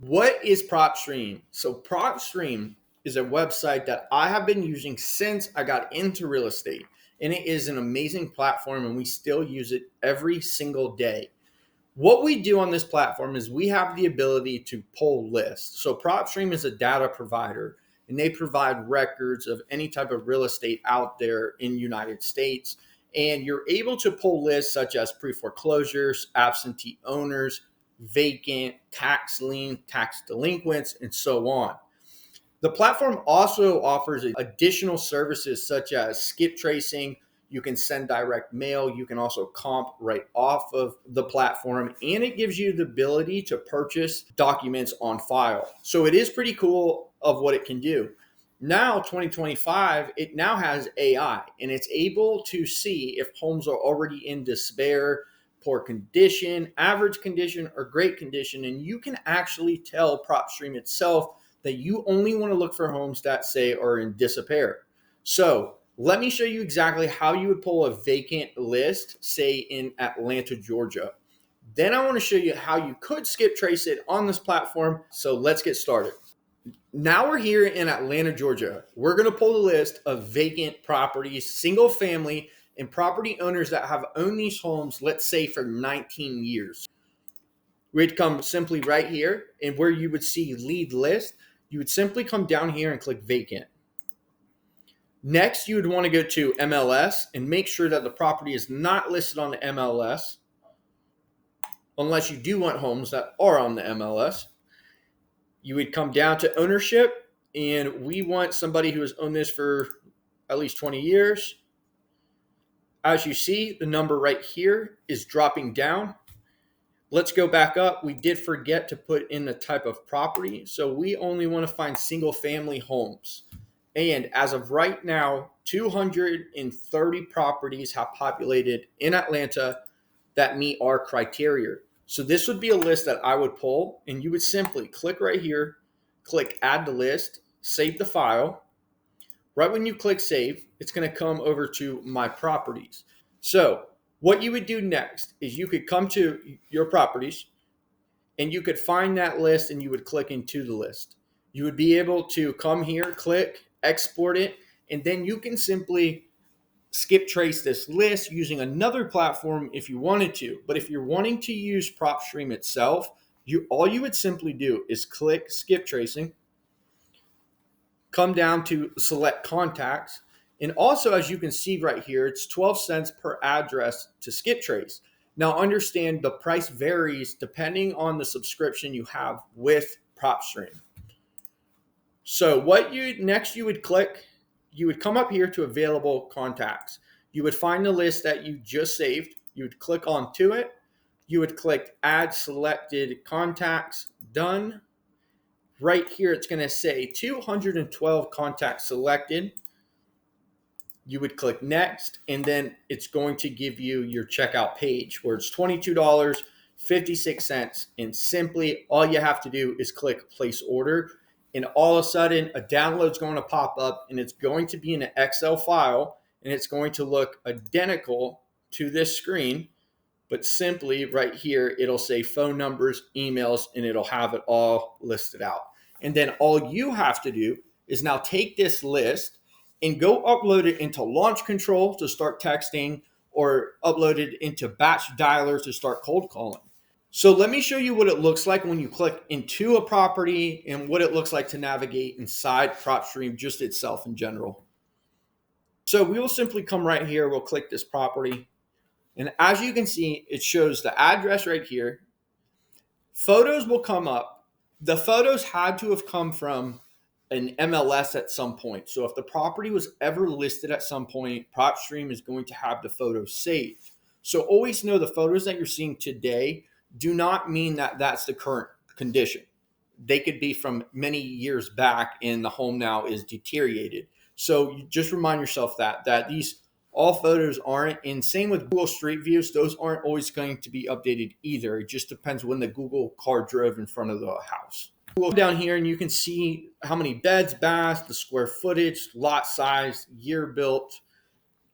What is Propstream? So Propstream is a website that I have been using since I got into real estate. And it is an amazing platform and we still use it every single day. What we do on this platform is we have the ability to pull lists. So Propstream is a data provider and they provide records of any type of real estate out there in the United States. And you're able to pull lists such as pre-foreclosures, absentee owners, vacant, tax lien, tax delinquents, and so on. The platform also offers additional services such as skip tracing. You can send direct mail. You can also comp right off of the platform, and it gives you the ability to purchase documents on file. So it is pretty cool of what it can do. Now, 2025, it now has AI, and it's able to see if homes are already in despair, poor condition, average condition, or great condition. And you can actually tell Propstream itself that you only want to look for homes that say are in disrepair. So let me show you exactly how you would pull a vacant list, say in Atlanta, Georgia. Then I want to show you how you could skip trace it on this platform. So let's get started. Now we're here in Atlanta, Georgia. We're going to pull the list of vacant properties, single family, and property owners that have owned these homes, let's say for 19 years. We'd come simply right here, and where you would see lead list, you would simply come down here and click vacant. Next, you would want to go to MLS and make sure that the property is not listed on the MLS, unless you do want homes that are on the MLS. You would come down to ownership, and we want somebody who has owned this for at least 20 years. As you see, the number right here is dropping down. Let's go back up. We did forget to put in the type of property. So we only want to find single family homes. And as of right now, 230 properties have populated in Atlanta that meet our criteria. So this would be a list that I would pull, and you would simply click right here, click add to list, save the file. Right when you click save, it's going to come over to my properties. So what you would do next is you could come to your properties and you could find that list and you would click into the list. You would be able to come here, click, export it, and then you can simply skip trace this list using another platform if you wanted to. But if you're wanting to use Propstream itself, all you would simply do is click skip tracing, come down to select contacts. And also, as you can see right here, it's 12 cents per address to skip trace. Now understand the price varies depending on the subscription you have with Propstream. So you would click, you would come up here to available contacts. You would find the list that you just saved. You would click onto it. You would click add selected contacts, done. Right here, it's going to say 212 contacts selected. You would click next, and then it's going to give you your checkout page where it's $22.56. And simply all you have to do is click place order. And all of a sudden, a download is going to pop up, and it's going to be in an Excel file, and it's going to look identical to this screen. But simply right here, it'll say phone numbers, emails, and it'll have it all listed out. And then all you have to do is now take this list and go upload it into launch control to start texting, or upload it into batch dialers to start cold calling. So let me show you what it looks like when you click into a property and what it looks like to navigate inside Propstream just itself in general. So we will simply come right here. We'll click this property. And as you can see, it shows the address right here. Photos will come up. The photos had to have come from an MLS at some point. So if the property was ever listed at some point, Propstream is going to have the photos saved. So always know the photos that you're seeing today do not mean that that's the current condition. They could be from many years back and the home now is deteriorated. So you just remind yourself that these all photos aren't, and same with Google Street Views, those aren't always going to be updated either. It just depends when the Google car drove in front of the house. Go down here and you can see how many beds, baths, the square footage, lot size, year built,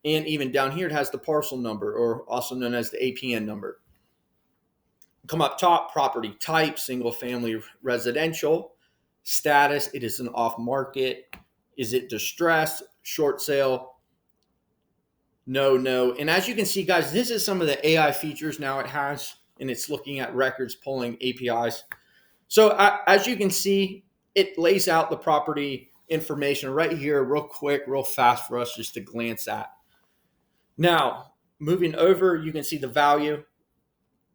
and even down here it has the parcel number, or also known as the APN number. Come up top, property type, single family residential. Status, it is an off market. Is it distressed, short sale? No, no. And as you can see, guys, this is some of the AI features now it has, and it's looking at records, pulling APIs. So as you can see, it lays out the property information right here, real quick, real fast for us just to glance at. Now, moving over, you can see the value.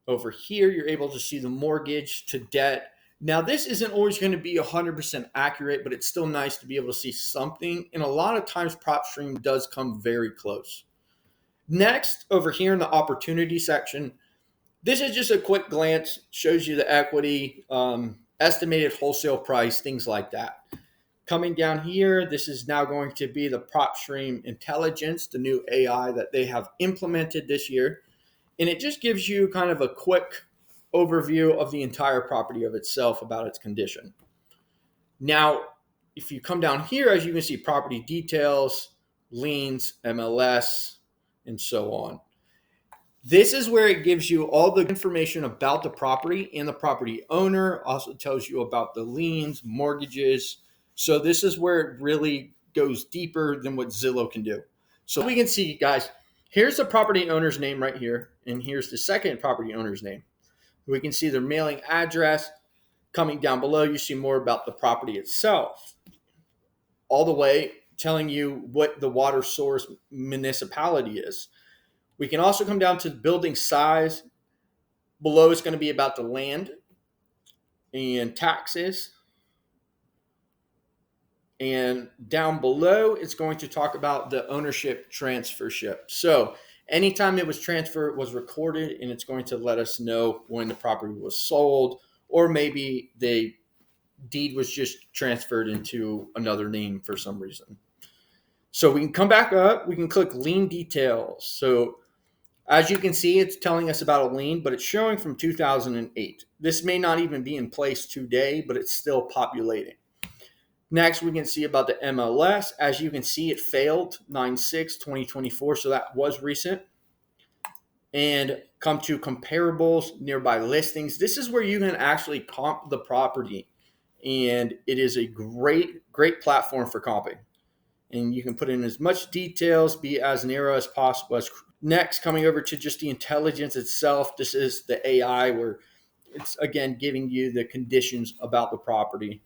Over here, you're able to see the mortgage to debt. Now, this isn't always going to be 100% accurate, but it's still nice to be able to see something. And a lot of times, Propstream does come very close. Next, over here in the opportunity section, this is just a quick glance, shows you the equity, estimated wholesale price, things like that. Coming down here, this is now going to be the Propstream Intelligence, the new AI that they have implemented this year. And it just gives you kind of a quick overview of the entire property of itself, about its condition. Now, if you come down here, as you can see, property details, liens, MLS, and so on. This is where it gives you all the information about the property and the property owner. Also tells you about the liens, mortgages. So this is where it really goes deeper than what Zillow can do. So we can see, guys, here's the property owner's name right here, and here's the second property owner's name. We can see their mailing address. Coming down below, you see more about the property itself. All the way telling you what the water source municipality is. We can also come down to building size. Below is going to be about the land and taxes. And down below, it's going to talk about the ownership transfership. So anytime it was transferred, it was recorded, and it's going to let us know when the property was sold, or maybe the deed was just transferred into another name for some reason. So we can come back up. We can click lien details. So as you can see, it's telling us about a lien, but it's showing from 2008. This may not even be in place today, but it's still populating. Next, we can see about the MLS. As you can see, it failed 9/6/2024, so that was recent. And come to comparables, nearby listings. This is where you can actually comp the property, and it is a great platform for comping. And you can put in as much details, be as narrow as possible. Next, coming over to just the intelligence itself, this is the AI where it's, again, giving you the conditions about the property.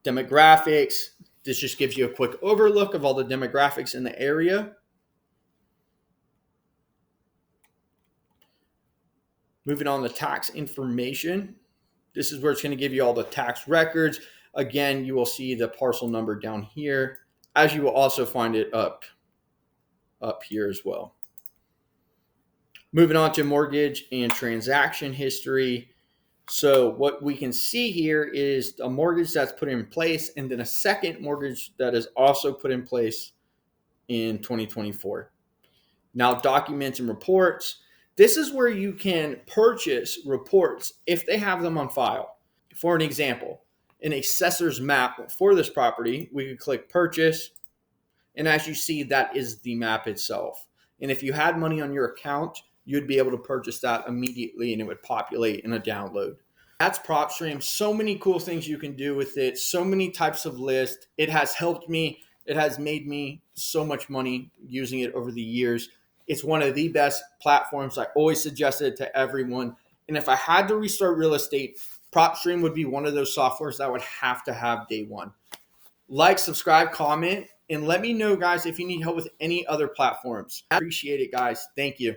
Demographics, this just gives you a quick overlook of all the demographics in the area. Moving on to tax information. This is where it's going to give you all the tax records. Again, you will see the parcel number down here, as you will also find it up here as well. Moving on to mortgage and transaction history. So what we can see here is a mortgage that's put in place, and then a second mortgage that is also put in place in 2024. Now, documents and reports. This is where you can purchase reports if they have them on file. For an example, an assessor's map for this property, we could click purchase. And as you see, that is the map itself. And if you had money on your account, you'd be able to purchase that immediately, and it would populate in a download. That's Propstream. So many cool things you can do with it. So many types of lists. It has helped me. It has made me so much money using it over the years. It's one of the best platforms. I always suggest it to everyone. And if I had to restart real estate, Propstream would be one of those softwares that I would have to have day one. Like, subscribe, comment, and let me know, guys, if you need help with any other platforms. I appreciate it, guys. Thank you.